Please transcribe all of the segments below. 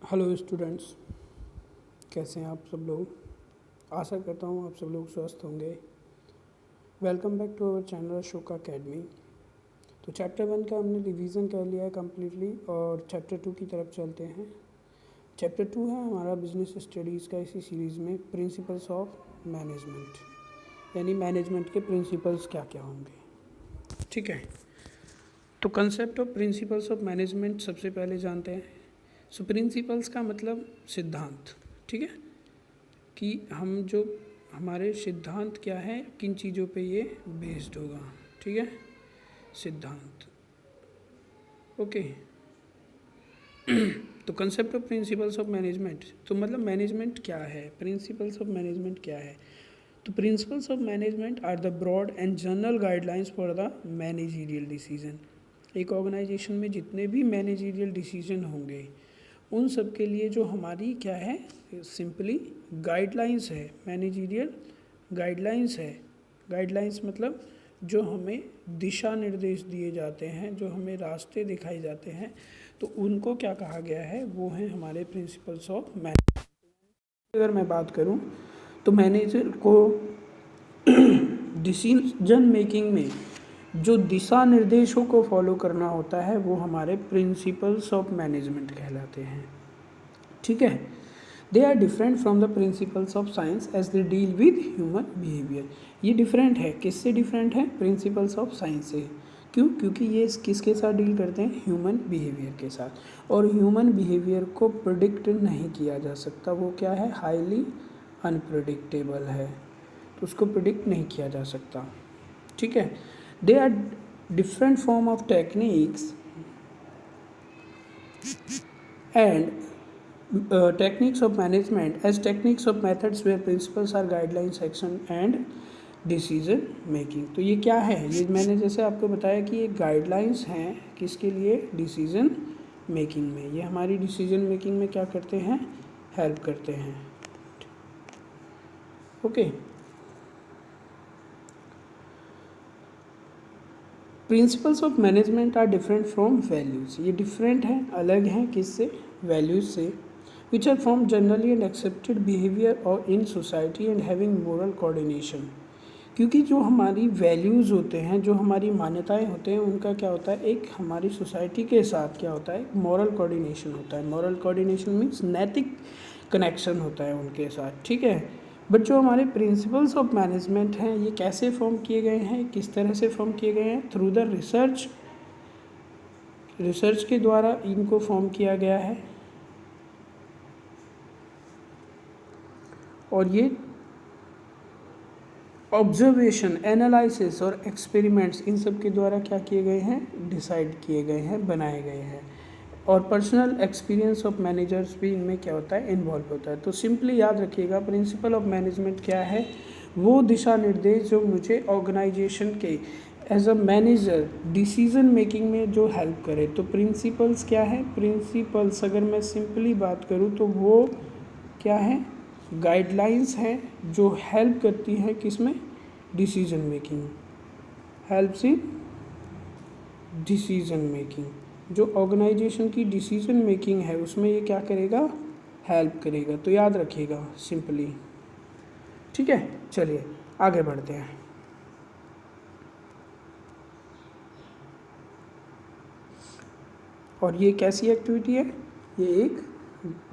Hello students, कैसे हैं आप सब लोग। आशा करता हूँ आप सब लोग स्वस्थ होंगे। Welcome back to our channel Ashoka academy. तो चैप्टर 1 का हमने रिवीजन कर लिया है कम्प्लीटली और चैप्टर 2 की तरफ चलते हैं। चैप्टर 2 है हमारा बिजनेस स्टडीज़ का, इसी सीरीज़ में प्रिंसिपल्स ऑफ मैनेजमेंट, यानी मैनेजमेंट के प्रिंसिपल्स क्या क्या होंगे। ठीक है, तो concept of principles of management सबसे पहले जानते हैं। सो प्रिंसिपल्स का मतलब सिद्धांत, ठीक है, कि हम जो हमारे सिद्धांत क्या है, किन चीज़ों पे ये बेस्ड होगा। ठीक है, सिद्धांत। ओके। तो concept of principles of management, तो मतलब मैनेजमेंट क्या है, प्रिंसिपल्स ऑफ मैनेजमेंट क्या है। तो principles of management are the broad and general guidelines for the managerial decision. एक ऑर्गेनाइजेशन में जितने भी मैनेजरियल डिसीजन होंगे उन सब के लिए जो हमारी क्या है, सिंपली गाइडलाइंस है, मैनेजरियल गाइडलाइंस है। गाइडलाइंस मतलब जो हमें दिशा निर्देश दिए जाते हैं, जो हमें रास्ते दिखाए जाते हैं, तो उनको क्या कहा गया है, वो है हमारे प्रिंसिपल्स ऑफ मैनेजमेंट। अगर मैं बात करूं तो मैनेजर को डिसीजन मेकिंग में जो दिशा निर्देशों को फॉलो करना होता है वो हमारे प्रिंसिपल्स ऑफ मैनेजमेंट कहलाते हैं। ठीक है, they are different from the principles of science as they deal with human behaviour. ये डिफरेंट है, किससे डिफरेंट है, प्रिंसिपल्स ऑफ साइंस से। क्यों? क्योंकि ये किसके साथ डील करते हैं, ह्यूमन बिहेवियर के साथ। और ह्यूमन बिहेवियर को प्रिडिक्ट नहीं किया जा सकता, वो क्या है, हाईली अनप्रिडिक्टेबल है, तो उसको प्रिडिक्ट नहीं किया जा सकता। ठीक है, they are different form of techniques and techniques of management as techniques of methods where principles are guidelines action and decision making. तो ये क्या है, ये मैंने जैसे आपको बताया कि ये गाइडलाइंस हैं किसके लिए, डिसीजन मेकिंग में। ये हमारी डिसीजन मेकिंग में क्या करते हैं, हेल्प करते हैं। Okay, principles of management are different from values. ये डिफरेंट हैं, अलग हैं किससे, वैल्यूज़ से। which are formed generally and accepted behavior or in society and having moral coordination। क्योंकि जो हमारी वैल्यूज़ होते हैं, जो हमारी मान्यताएं होते हैं, उनका क्या होता है, एक हमारी सोसाइटी के साथ क्या होता है, मॉरल कोऑर्डिनेशन होता है। मॉरल कोऑर्डिनेशन मीन्स नैतिक कनेक्शन होता है उनके साथ। ठीक है, बट जो हमारे प्रिंसिपल्स ऑफ मैनेजमेंट हैं ये कैसे फॉर्म किए गए हैं, किस तरह से फॉर्म किए गए हैं, थ्रू द रिसर्च। रिसर्च के द्वारा इनको फॉर्म किया गया है। और ये ऑब्जर्वेशन, एनालिसिस और एक्सपेरिमेंट्स, इन सब के द्वारा क्या किए गए हैं, डिसाइड किए गए हैं, बनाए गए हैं। और पर्सनल एक्सपीरियंस ऑफ मैनेजर्स भी इनमें क्या होता है, इन्वॉल्व होता है। तो सिंपली याद रखिएगा, प्रिंसिपल ऑफ मैनेजमेंट क्या है, वो दिशा निर्देश जो मुझे ऑर्गेनाइजेशन के as a manager decision making में जो हेल्प करे। तो प्रिंसिपल्स क्या है, प्रिंसिपल्स अगर मैं सिंपली बात करूँ तो वो क्या है, गाइडलाइंस हैं जो हेल्प करती हैं किसमें, decision making, helps in decision making. जो ऑर्गेनाइजेशन की डिसीजन मेकिंग है उसमें ये क्या करेगा, हेल्प करेगा। तो याद रखिएगा सिंपली। ठीक है, चलिए आगे बढ़ते हैं। और ये कैसी एक्टिविटी है, ये एक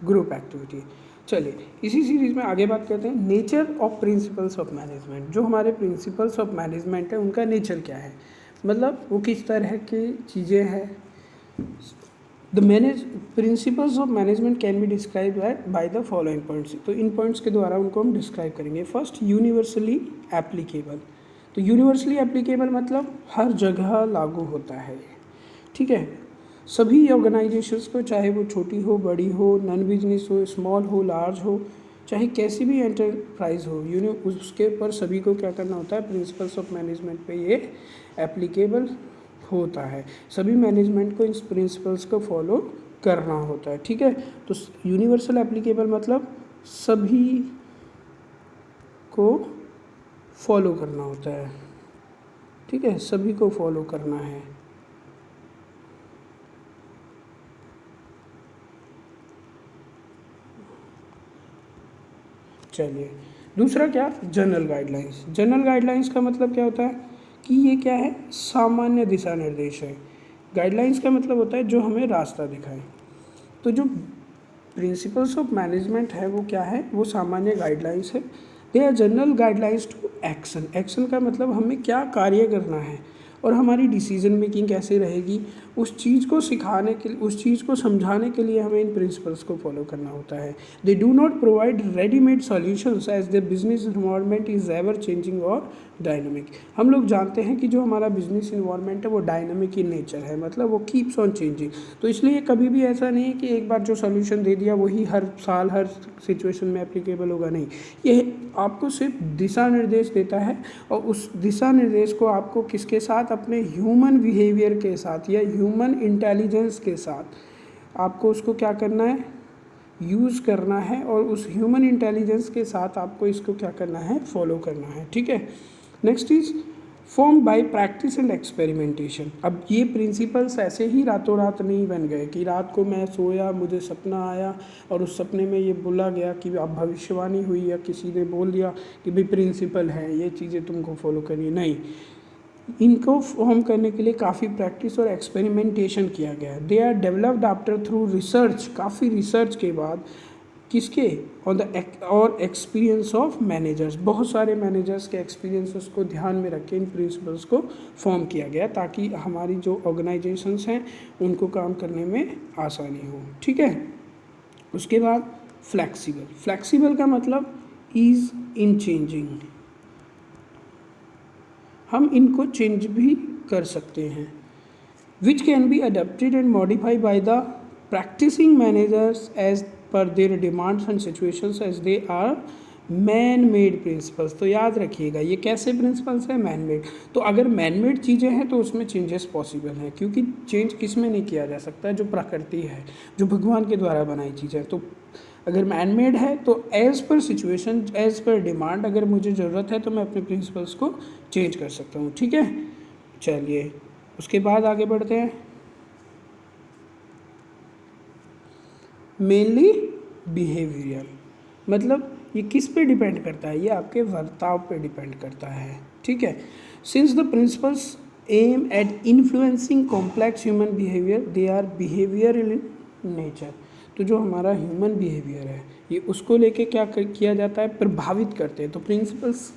ग्रुप एक्टिविटी है। चलिए इसी सीरीज़ में आगे बात करते हैं, nature of principles of management. जो हमारे प्रिंसिपल्स ऑफ मैनेजमेंट है उनका नेचर क्या है, मतलब वो किस तरह की चीज़ें हैं। The manage principles of management can be describe by the following points. तो इन पॉइंट्स के द्वारा उनको हम डिस्क्राइब करेंगे। First, universally applicable. तो यूनिवर्सली एप्लीकेबल मतलब हर जगह लागू होता है। ठीक है, सभी ऑर्गेनाइजेशंस को, चाहे वो छोटी हो, बड़ी हो, नॉन बिजनेस हो, स्मॉल हो, लार्ज हो, चाहे कैसी भी एंटरप्राइज हो, उसके ऊपर सभी को क्या करना होता है, प्रिंसिपल्स ऑफ मैनेजमेंट पे ये एप्लीकेबल होता है। सभी मैनेजमेंट को इन प्रिंसिपल्स को फॉलो करना होता है। ठीक है, तो यूनिवर्सल एप्लीकेबल मतलब सभी को फॉलो करना होता है। ठीक है, सभी को फॉलो करना है। चलिए, दूसरा क्या, जनरल गाइडलाइंस। जनरल गाइडलाइंस का मतलब क्या होता है कि ये क्या है, सामान्य दिशा निर्देश है। गाइडलाइंस का मतलब होता है जो हमें रास्ता दिखाए। तो जो प्रिंसिपल्स ऑफ मैनेजमेंट है वो क्या है, वो सामान्य गाइडलाइंस है। They are general guidelines to action. Action का मतलब हमें क्या कार्य करना है और हमारी डिसीजन मेकिंग कैसे रहेगी, उस चीज़ को सिखाने के लिए, उस चीज़ को समझाने के लिए हमें इन प्रिंसिपल्स को फॉलो करना होता है। They do not provide readymade solutions as the business environment is ever changing और डायनामिक। हम लोग जानते हैं कि जो हमारा बिजनेस इन्वायरमेंट है वो डायनामिक इन नेचर है, मतलब वो कीप्स ऑन चेंजिंग। तो इसलिए कभी भी ऐसा नहीं है कि एक बार जो सॉल्यूशन दे दिया वही हर साल हर सिचुएशन में एप्लीकेबल होगा, नहीं। ये आपको सिर्फ दिशा निर्देश देता है और उस दिशा निर्देश को आपको किसके साथ, अपने ह्यूमन बिहेवियर के साथ या ह्यूमन इंटेलिजेंस के साथ आपको उसको क्या करना है, यूज़ करना है, और उस ह्यूमन इंटेलिजेंस के साथ आपको इसको क्या करना है, फॉलो करना है। ठीक है। Next is form by practice and experimentation. अब ये प्रिंसिपल्स ऐसे ही रातों रात नहीं बन गए कि रात को मैं सोया, मुझे सपना आया और उस सपने में ये बोला गया कि अब भविष्यवाणी हुई या किसी ने बोल दिया कि भाई प्रिंसिपल है, ये चीज़ें तुमको फॉलो करनी, नहीं। इनको फॉर्म करने के लिए काफ़ी प्रैक्टिस और एक्सपेरिमेंटेशन किया गया है। They are developed after through research, काफ़ी रिसर्च के बाद, किसके, ऑन द और एक्सपीरियंस ऑफ मैनेजर्स। बहुत सारे मैनेजर्स के एक्सपीरियंसेस को ध्यान में रख के इन प्रिंसिपल्स को फॉर्म किया गया ताकि हमारी जो ऑर्गेनाइजेशंस हैं उनको काम करने में आसानी हो। ठीक है। उसके बाद फ्लैक्सिबल। फ्लैक्सिबल का मतलब ईज इन चेंजिंग। हम इनको चेंज भी कर सकते हैं। Which can be adapted and modify by the practicing managers as per their demands and situations as they are man made principles. तो याद रखिएगा ये कैसे प्रिंसिपल्स हैं, मैन मेड। तो अगर मैन मेड चीज़ें हैं तो उसमें चेंजेस पॉसिबल हैं, क्योंकि चेंज किस में नहीं किया जा सकता, जो प्रकृति है, जो भगवान के द्वारा बनाई चीज़ें। तो अगर मैन मेड है तो as per situation, as per demand, अगर मुझे ज़रूरत है तो मैं अपने प्रिंसिपल्स को चेंज कर सकता हूँ। ठीक है। चलिए, उसके बाद आगे बढ़ते हैं। मेनली बिहेवियरल, मतलब ये किस पे डिपेंड करता है, ये आपके बर्ताव पे डिपेंड करता है। ठीक है। Since the principles aim at influencing complex human behaviour, they are behavioural in nature. तो जो हमारा ह्यूमन बिहेवियर है ये उसको लेके क्या किया जाता है, प्रभावित करते हैं। तो प्रिंसिपल्स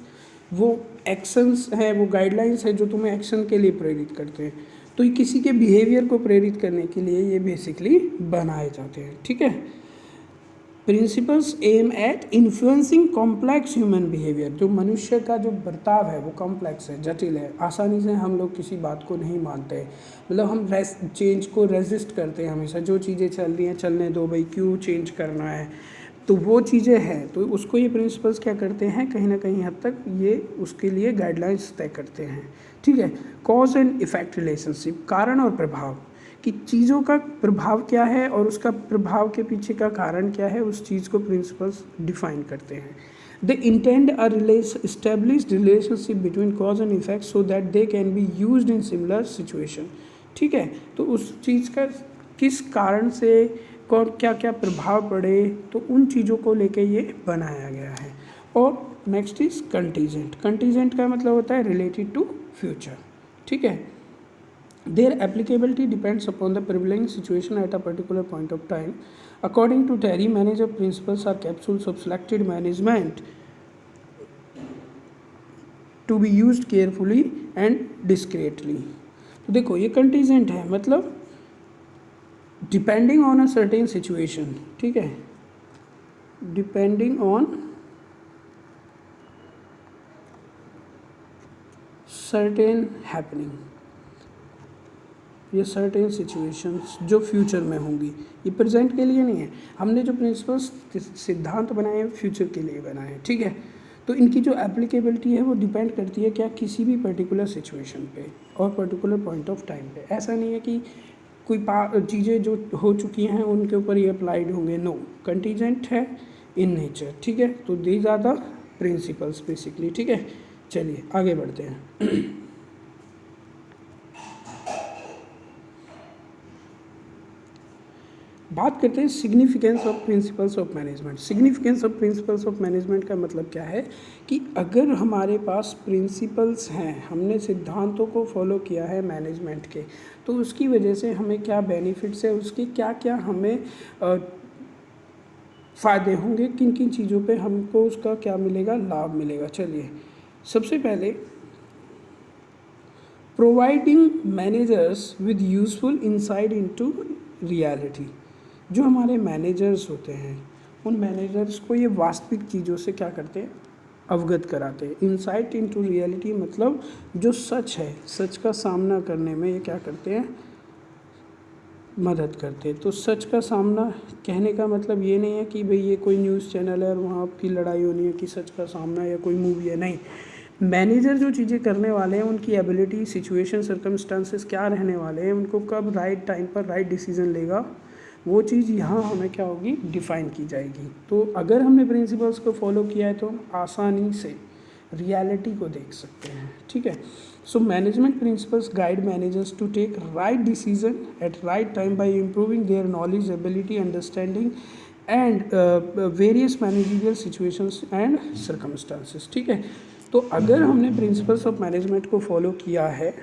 वो एक्शंस हैं, वो गाइडलाइंस है जो तुम्हें एक्शन के लिए प्रेरित करते हैं। तो ये किसी के बिहेवियर को प्रेरित करने के लिए ये बेसिकली बनाए जाते हैं। ठीक है। Principles aim at influencing complex human behaviour. जो मनुष्य का जो बर्ताव है वो कॉम्प्लेक्स है, जटिल है, आसानी से हम लोग किसी बात को नहीं मानते, मतलब हम चेंज को रेजिस्ट करते हैं हमेशा। जो चीज़ें चल रही हैं चलने दो भाई, क्यों चेंज करना है, तो वो चीज़ें हैं। तो उसको ये प्रिंसिपल्स क्या करते हैं, कहीं ना कहीं हद तक ये उसके लिए गाइडलाइंस तय करते हैं। ठीक है। कॉज एंड इफेक्ट रिलेशनशिप, कारण और प्रभाव, कि चीज़ों का प्रभाव क्या है और उसका प्रभाव के पीछे का कारण क्या है, उस चीज़ को प्रिंसिपल्स डिफाइन करते हैं। They intend a established relationship between cause and effect so that they can be used in similar situation. ठीक है। तो उस चीज़ का किस कारण से कौन क्या क्या प्रभाव पड़े, तो उन चीज़ों को लेके ये बनाया गया है। और नेक्स्ट इज कंटीजेंट। कंटीजेंट का मतलब होता है रिलेटेड टू फ्यूचर। ठीक है। Their applicability depends upon the prevailing situation at a particular point of time. According to Terry, manager principles are capsules of selected management to be used carefully and discreetly. तो देखो ये contingent है, मतलब depending on a certain situation. ठीक है। Depending on certain happening, ये certain situations जो future में होंगी, ये प्रेजेंट के लिए नहीं है। हमने जो प्रिंसिपल्स सिद्धांत बनाए हैं फ्यूचर के लिए बनाए हैं। ठीक है। तो इनकी जो एप्लीकेबिलिटी है वो डिपेंड करती है क्या, किसी भी पर्टिकुलर सिचुएशन पे और पर्टिकुलर पॉइंट ऑफ टाइम पे। ऐसा नहीं है कि कोई चीज़ें जो हो चुकी हैं उनके ऊपर ये अप्लाइड होंगे, नो। कंटीजेंट है इन नेचर। ठीक है। तो these are the principles basically. ठीक है। चलिए आगे बढ़ते हैं। बात करते हैं significance of principles of management. Significance of principles of management का मतलब क्या है कि अगर हमारे पास प्रिंसिपल्स हैं, हमने सिद्धांतों को फॉलो किया है मैनेजमेंट के, तो उसकी वजह से हमें क्या बेनिफिट्स है, उसके क्या क्या हमें फ़ायदे होंगे, किन किन चीज़ों पे हमको उसका क्या मिलेगा, लाभ मिलेगा। चलिए, सबसे पहले providing managers with useful insight into reality. जो हमारे मैनेजर्स होते हैं, उन मैनेजर्स को ये वास्तविक चीज़ों से क्या करते हैं, अवगत कराते हैं। इंसाइट इनटू रियलिटी मतलब जो सच है, सच का सामना करने में ये क्या करते हैं, मदद करते हैं। तो सच का सामना कहने का मतलब ये नहीं है कि भाई ये कोई न्यूज़ चैनल है और वहाँ आपकी लड़ाई होनी है कि सच का सामना या कोई मूवी है, नहीं। मैनेजर जो चीज़ें करने वाले हैं, उनकी एबिलिटी, सिचुएशन, सर्कमस्टांसेस क्या रहने वाले हैं, उनको कब राइट टाइम पर राइट डिसीजन लेगा, वो चीज़ यहाँ हमें क्या होगी, डिफ़ाइन की जाएगी। तो अगर हमने प्रिंसिपल्स को फॉलो किया है तो हम आसानी से रियलिटी को देख सकते हैं। ठीक है। So management principles guide managers to take right decision at right time by improving their knowledge, ability, understanding and various managerial situations and circumstances. ठीक है। तो अगर हमने प्रिंसिपल्स ऑफ मैनेजमेंट को फॉलो किया है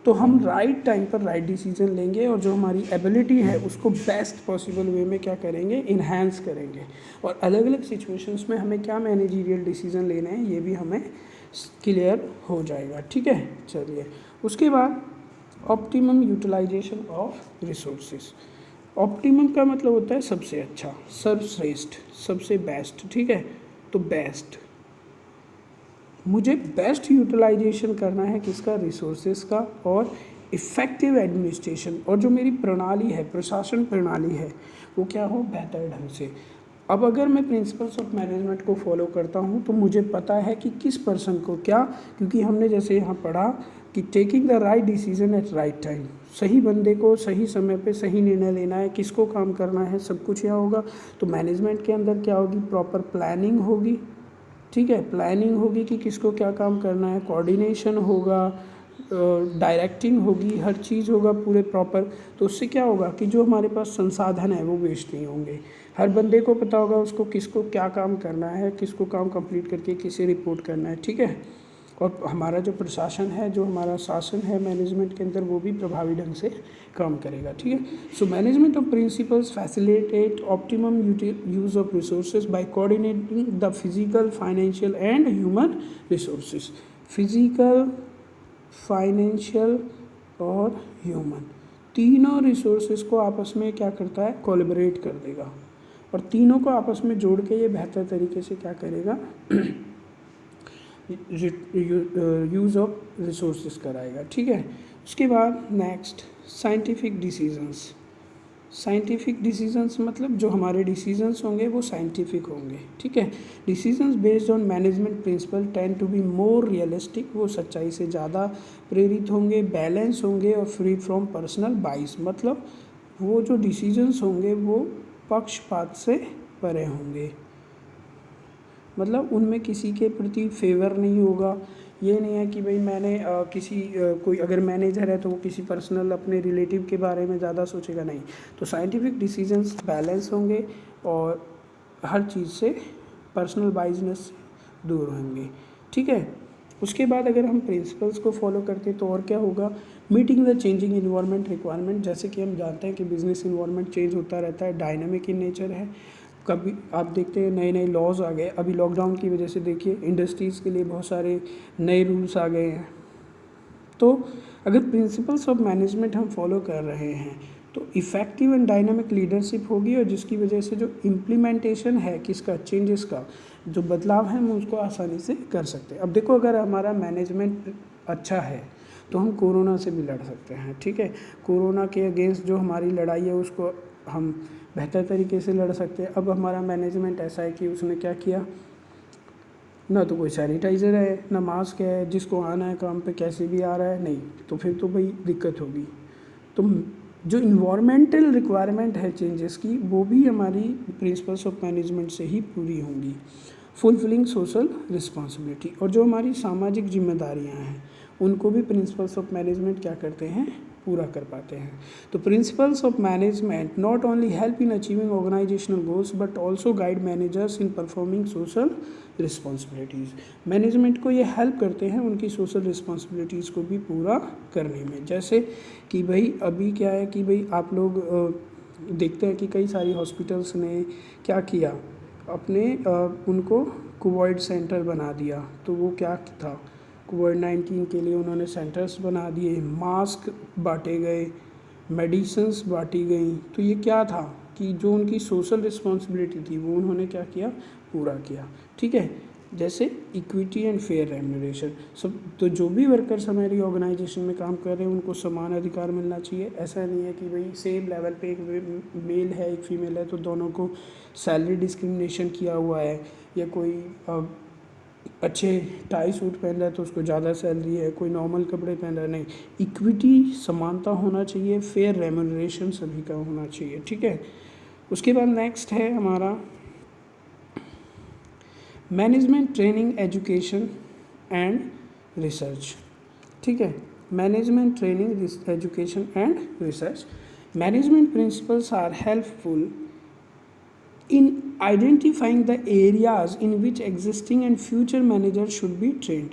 तो हम राइट टाइम पर राइट डिसीजन लेंगे और जो हमारी एबिलिटी है उसको बेस्ट पॉसिबल वे में क्या करेंगे, इन्हांस करेंगे। और अलग अलग सिचुएशंस में हमें क्या मैनेजरियल डिसीजन लेने हैं ये भी हमें क्लियर हो जाएगा। ठीक है। चलिए, उसके बाद optimum utilization of resources. Optimum का मतलब होता है सबसे अच्छा, सर्वश्रेष्ठ, सबसे बेस्ट। ठीक है। तो बेस्ट, मुझे बेस्ट यूटिलाइजेशन करना है किसका, रिसोर्सेज का, और इफ़ेक्टिव एडमिनिस्ट्रेशन, और जो मेरी प्रणाली है, प्रशासन प्रणाली है, वो क्या हो, बेहतर ढंग से। अब अगर मैं प्रिंसिपल्स ऑफ मैनेजमेंट को फॉलो करता हूँ तो मुझे पता है कि किस पर्सन को क्या, क्योंकि हमने जैसे यहाँ पढ़ा कि taking the right decision at right time, सही बंदे को सही समय पे सही निर्णय लेना है, किसको काम करना है, सब कुछ यहाँ होगा। तो मैनेजमेंट के अंदर क्या होगी, प्रॉपर प्लानिंग होगी। ठीक है। प्लानिंग होगी कि किसको क्या काम करना है, कोऑर्डिनेशन होगा, डायरेक्टिंग होगी, हर चीज़ होगा पूरे प्रॉपर। तो उससे क्या होगा कि जो हमारे पास संसाधन है वो वेस्ट नहीं होंगे। हर बंदे को पता होगा उसको किसको क्या काम करना है, किसको काम कंप्लीट करके किसे रिपोर्ट करना है। ठीक है। और हमारा जो प्रशासन है, जो हमारा शासन है मैनेजमेंट के अंदर, वो भी प्रभावी ढंग से काम करेगा। ठीक है। So management of principles facilitate optimum use of resources by coordinating the physical, financial and human resources. Physical, financial और ह्यूमन, तीनों रिसोर्सेज को आपस में क्या करता है, कोलैबोरेट कर देगा, और तीनों को आपस में जोड़ के ये बेहतर तरीके से क्या करेगा, यूज़ ऑफ रिसोर्सेज कराएगा। ठीक है। उसके बाद next, scientific decisions. Scientific decisions मतलब जो हमारे डिसीजंस होंगे वो साइंटिफिक होंगे। ठीक है। Decisions based on management principle tend to be more realistic, वो सच्चाई से ज़्यादा प्रेरित होंगे, बैलेंस होंगे और फ्री फ्रॉम पर्सनल बाइस, मतलब वो जो डिसीजंस होंगे वो पक्षपात से परे होंगे, मतलब उनमें किसी के प्रति फेवर नहीं होगा। ये नहीं है कि भाई मैंने कोई अगर मैनेजर है तो वो किसी पर्सनल अपने रिलेटिव के बारे में ज़्यादा सोचेगा, नहीं। तो साइंटिफिक डिसीजंस बैलेंस होंगे और हर चीज़ से पर्सनल बाइजनेस से दूर होंगे। ठीक है। उसके बाद अगर हम प्रिंसिपल्स को फॉलो करते तो और क्या होगा, meeting the changing environment requirement. जैसे कि हम जानते हैं कि बिजनेस इन्वायरमेंट चेंज होता रहता है, डायनामिक इन नेचर है। कभी आप देखते हैं नए नए लॉज आ गए, अभी लॉकडाउन की वजह से देखिए इंडस्ट्रीज़ के लिए बहुत सारे नए रूल्स आ गए हैं। तो अगर प्रिंसिपल्स ऑफ मैनेजमेंट हम फॉलो कर रहे हैं तो इफ़ेक्टिव एंड डायनामिक लीडरशिप होगी, और जिसकी वजह से जो इम्प्लीमेंटेशन है किसका, चेंजेस का, जो बदलाव है हम उसको आसानी से कर सकते हैं। अब देखो, अगर हमारा मैनेजमेंट अच्छा है तो हम कोरोना से भी लड़ सकते हैं। ठीक है। कोरोना के अगेंस्ट जो हमारी लड़ाई है उसको हम बेहतर तरीके से लड़ सकते हैं। अब हमारा मैनेजमेंट ऐसा है कि उसने क्या किया, ना तो कोई सैनिटाइज़र है, ना मास्क है, जिसको आना है काम पे कैसे भी आ रहा है, नहीं, तो फिर तो भाई दिक्कत होगी। तो जो इन्वायरमेंटल रिक्वायरमेंट है चेंजेस की, वो भी हमारी प्रिंसिपल्स ऑफ मैनेजमेंट से ही पूरी होंगी। फुलफिलिंग सोशल रिस्पॉन्सिबिलिटी, और जो हमारी सामाजिक जिम्मेदारियां हैं उनको भी प्रिंसिपल्स ऑफ मैनेजमेंट क्या करते हैं, पूरा कर पाते हैं। तो principles of management not only help in achieving organizational goals but also guide managers in performing social responsibilities. Management को ये हेल्प करते हैं उनकी सोशल रिस्पॉन्सिबिलिटीज़ को भी पूरा करने में। जैसे कि भाई अभी क्या है कि भाई आप लोग देखते हैं कि कई सारी हॉस्पिटल्स ने क्या किया, अपने उनको कोविड सेंटर बना दिया। तो वो क्या था, कोविड-19 के लिए उन्होंने सेंटर्स बना दिए, मास्क बांटे गए, मेडिसिन्स बांटी गई। तो ये क्या था कि जो उनकी सोशल रिस्पॉन्सिबिलिटी थी वो उन्होंने क्या किया, पूरा किया। ठीक है, जैसे इक्विटी एंड फेयर रेम्यूनरेशन सब। तो जो भी वर्कर्स हमारी ऑर्गेनाइजेशन में काम कर रहे हैं उनको समान अधिकार मिलना चाहिए। ऐसा नहीं है कि भाई सेम लेवल पे एक मेल है एक फीमेल है तो दोनों को सैलरी डिस्क्रिमिनेशन किया हुआ है, या कोई अच्छे टाई सूट पहन रहा है तो उसको ज़्यादा सैलरी है, कोई नॉर्मल कपड़े पहन रहा है, नहीं। इक्विटी, समानता होना चाहिए, फेयर रेम्यूनरेशन सभी का होना चाहिए। ठीक है, उसके बाद नेक्स्ट है हमारा management training education and research. ठीक है, management training education and research. Management principles are helpful in identifying the areas in which existing and future managers should be trained।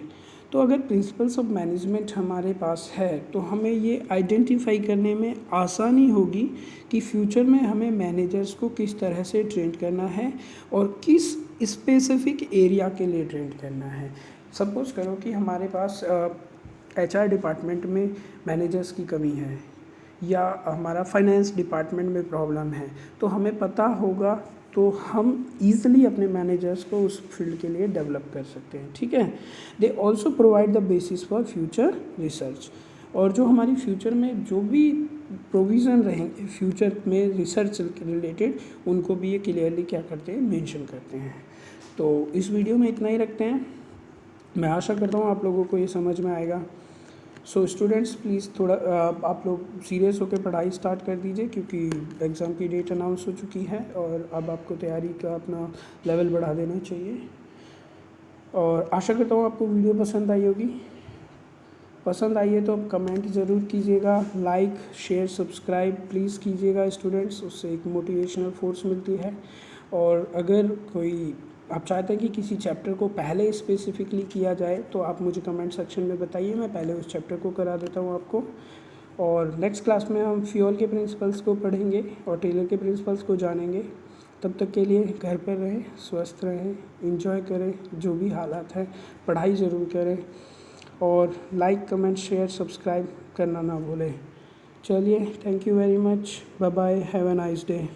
तो अगर प्रिंसिपल्स ऑफ मैनेजमेंट हमारे पास है तो हमें ये आइडेंटिफाई करने में आसानी होगी कि फ्यूचर में हमें मैनेजर्स को किस तरह से ट्रेन करना है और किस स्पेसिफिक एरिया के लिए ट्रेन करना है। सपोज करो कि हमारे पास HR डिपार्टमेंट में मैनेजर्स की कमी है या हमारा फाइनेंस डिपार्टमेंट में प्रॉब्लम है, तो हमें पता होगा तो हम ईज़िली अपने मैनेजर्स को उस फील्ड के लिए डेवलप कर सकते हैं। ठीक है, they also provide the basis for future research. और जो हमारी फ्यूचर में जो भी प्रोविज़न रहेंगे फ्यूचर में रिसर्च रिलेटेड, उनको भी ये क्लियरली क्या करते हैं, मेंशन करते हैं। तो इस वीडियो में इतना ही रखते हैं। मैं आशा करता हूँ आप लोगों को ये समझ में आएगा। सो स्टूडेंट्स प्लीज़ थोड़ा आप लोग सीरियस होकर पढ़ाई स्टार्ट कर दीजिए, क्योंकि एग्ज़ाम की डेट अनाउंस हो चुकी है और अब आपको तैयारी का अपना लेवल बढ़ा देना चाहिए। और आशा करता हूँ आपको वीडियो पसंद आई होगी। पसंद आई है तो आप कमेंट ज़रूर कीजिएगा, लाइक शेयर सब्सक्राइब प्लीज़ कीजिएगा स्टूडेंट्स, उससे एक मोटिवेशनल फोर्स मिलती है। और अगर कोई आप चाहते हैं कि किसी चैप्टर को पहले स्पेसिफिकली किया जाए तो आप मुझे कमेंट सेक्शन में बताइए, मैं पहले उस चैप्टर को करा देता हूँ आपको। और नेक्स्ट क्लास में हम फ्यूल के प्रिंसिपल्स को पढ़ेंगे और टेलर के प्रिंसिपल्स को जानेंगे। तब तक के लिए घर पर रहें, स्वस्थ रहें, एंजॉय करें, जो भी हालात है पढ़ाई ज़रूर करें और लाइक कमेंट शेयर सब्सक्राइब करना ना भूलें। चलिए, thank you very much, bye bye, have a nice day.